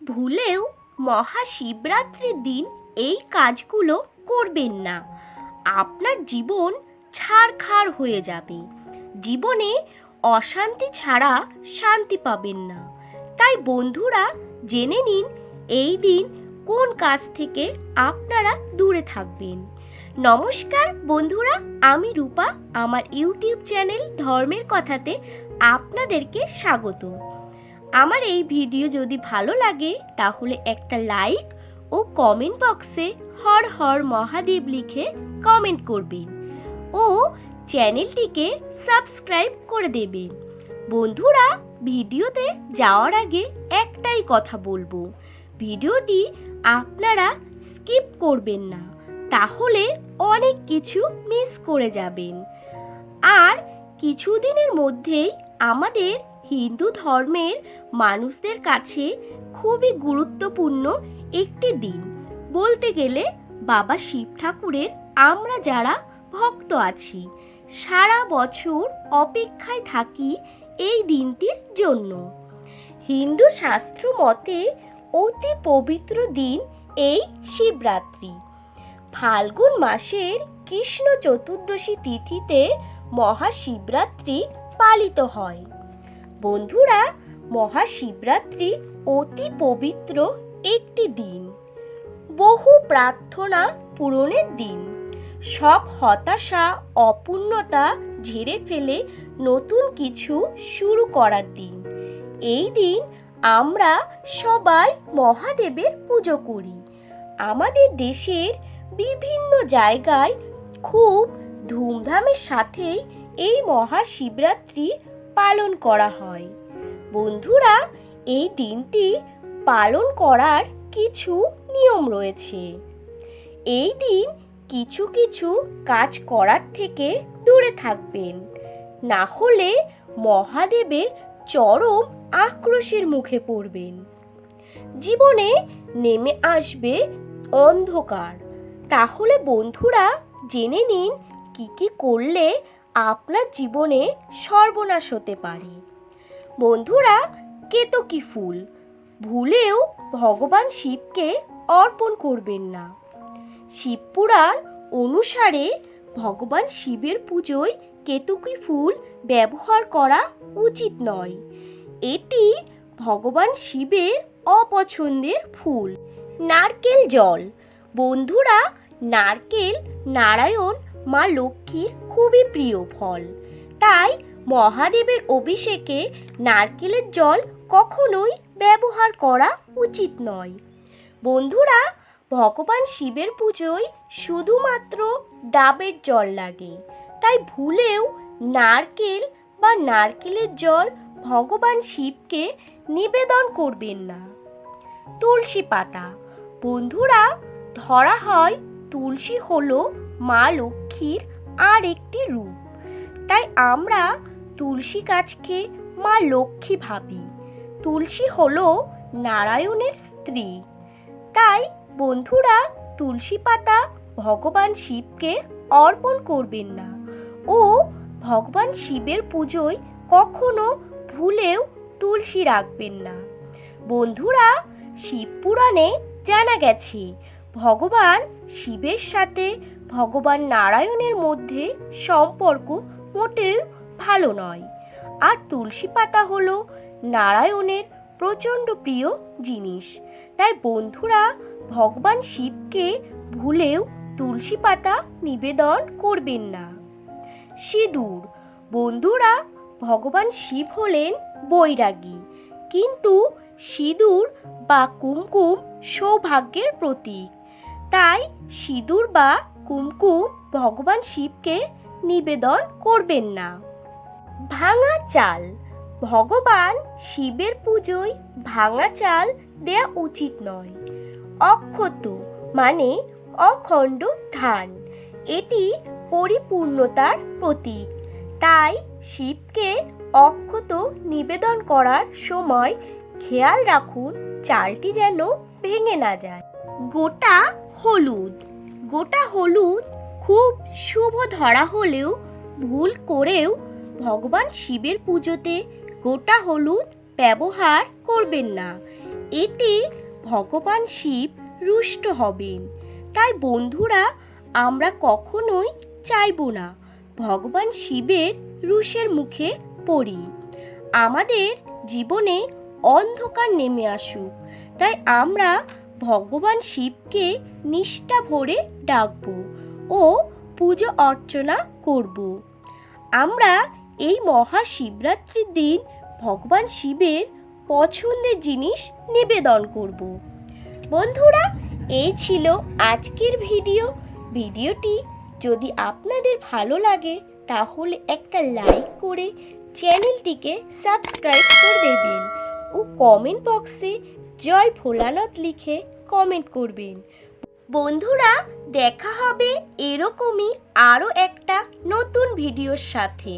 ভুলেও মহাশিবরাত্রির দিন এই কাজগুলো করবেন না। আপনার জীবন ছারখার হয়ে যাবে। জীবনে অশান্তি ছাড়া শান্তি পাবেন না। তাই বন্ধুরা, জেনে নিন এই দিন কোন কাজ থেকে আপনারা দূরে থাকবেন। নমস্কার বন্ধুরা, আমি রূপা। আমার ইউটিউব চ্যানেল ধর্মের কথাতে আপনাদেরকে স্বাগত। আমার এই ভিডিও যদি ভালো লাগে তাহলে একটা লাইক ও কমেন্ট বক্সে হর হর মহাদেব লিখে কমেন্ট করবেন ও চ্যানেলটিকে সাবস্ক্রাইব করে দেবেন। বন্ধুরা, ভিডিওতে যাওয়ার আগে একটাই কথা বলবো, ভিডিওটি আপনারা স্কিপ করবেন না, তাহলে অনেক কিছু মিস করে যাবেন। আর কিছুদিনের মধ্যেই আমাদের হিন্দু ধর্মের মানুষদের কাছে খুবই গুরুত্বপূর্ণ একটি দিন, বলতে গেলে বাবা শিব ঠাকুরের আমরা যারা ভক্ত আছি সারা বছর অপেক্ষায় থাকি এই দিনটির জন্য। হিন্দু শাস্ত্র মতে অতি পবিত্র দিন এই শিবরাত্রি। ফাল্গুন মাসের কৃষ্ণ চতুর্দশী তিথিতে মহাশিবরাত্রি পালিত হয়। বন্ধুরা, মহাশিবরাত্রি অতি পবিত্র একটি দিন, বহু প্রার্থনা পূরণের দিন, সব হতাশা অপূর্ণতা ঝেড়ে ফেলে নতুন কিছু শুরু করার দিন। এই দিন আমরা সবাই মহাদেবের পুজো করি। আমাদের দেশের বিভিন্ন জায়গায় খুব ধুমধামের সাথেই এই মহাশিবরাত্রি পালন করা হয়। বন্ধুরা, এই দিনটি পালন করার কিছু নিয়ম রয়েছে। এই দিন কিছু কিছু কাজ করার থেকে দূরে থাকবেন, না হলে মহাদেবের চরম আক্রোশের মুখে পড়বেন। জীবনে নেমে আসবে অন্ধকার। তাহলে বন্ধুরা, জেনে নিন কি কি করলে আপনার জীবনে সর্বনাশ হতে পারে। বন্ধুরা, কেতকী ফুল ভুলেও ভগবান শিবকে অর্পণ করবেন না। শিবপুরাণ অনুসারে ভগবান শিবের পুজোয় কেতকী ফুল ব্যবহার করা উচিত নয়। এটি ভগবান শিবের অপছন্দের ফুল। নারকেল জল। বন্ধুরা, নারকেল নারায়ণ মা লক্ষ্মীর খুবই প্রিয় ফল। তাই মহাদেবের অভিষেকে নারকেলের জল কখনোই ব্যবহার করা উচিত নয়। বন্ধুরা, ভগবান শিবের পুজোয় শুধুমাত্র ডাবের জল লাগে। তাই ভুলেও নারকেল বা নারকেলের জল ভগবান শিবকে নিবেদন করবেন না। তুলসী পাতা। বন্ধুরা, ধরা হয় তুলসী হলো মা লক্ষ্মীর আর একটি রূপ। তাই আমরা তুলসী গাছকে মা লক্ষ্মী ভাবি। তুলসী হলো নারায়ণের স্ত্রী। তাই বন্ধুরা, তুলসী পাতা ভগবান শিবকে অর্পণ করবেন না ও ভগবান শিবের পুজোয় কখনো ভুলেও তুলসী রাখবেন না। বন্ধুরা, শিবপুরাণে জানা গেছে ভগবান শিবের সাথে ভগবান নারায়ণের মধ্যে সম্পর্ক মোটেও ভালো নয়। আর তুলসী পাতা হলো নারায়ণের প্রচণ্ড প্রিয় জিনিস। তাই বন্ধুরা, ভগবান শিবকে ভুলেও তুলসী পাতা নিবেদন করবেন না। সিঁদুর। বন্ধুরা, ভগবান শিব হলেন বৈরাগী, কিন্তু সিঁদুর বা কুমকুম সৌভাগ্যের প্রতীক। তাই সিঁদুর বা কুমকুম ভগবান শিবকে নিবেদন করবেন না। ভাঙা চাল। ভগবান শিবের পুজোয় ভাঙা চাল দেয়া উচিত নয়। অক্ষত মানে অখণ্ড ধান, এটি পরিপূর্ণতার প্রতীক। তাই শিবকে অক্ষত নিবেদন করার সময় খেয়াল রাখুন চালটি যেন ভেঙে না যায়। গোটা হলুদ। গোটা হলুদ খুব শুভ ধরা হলেও ভুল করেও ভগবান শিবের পুজোতে গোটা হলুদ ব্যবহার করবেন না। এতে ভগবান শিব রুষ্ট হবেন। তাই বন্ধুরা, আমরা কখনোই চাইব না ভগবান শিবের রুষের মুখে পড়ি। আমাদের জীবনে অন্ধকার নেমে আসুক, তাই আমরা ভগবান শিবকে নিষ্ঠা ভরে ডাকব ও পুজো অর্চনা করব। আমরা এই মহাশিবরাত্রির দিন ভগবান শিবের পছন্দের জিনিস নিবেদন করব। বন্ধুরা, এই ছিল আজকের ভিডিওটি যদি আপনাদের ভালো লাগে তাহলে একটা লাইক করে চ্যানেলটিকে সাবস্ক্রাইব করে দেবেন ও কমেন্ট বক্সে জয় ভোলানাথ লিখে কমেন্ট করবেন। বন্ধুরা, দেখা হবে এরকমই আরও একটা নতুন ভিডিওর সাথে।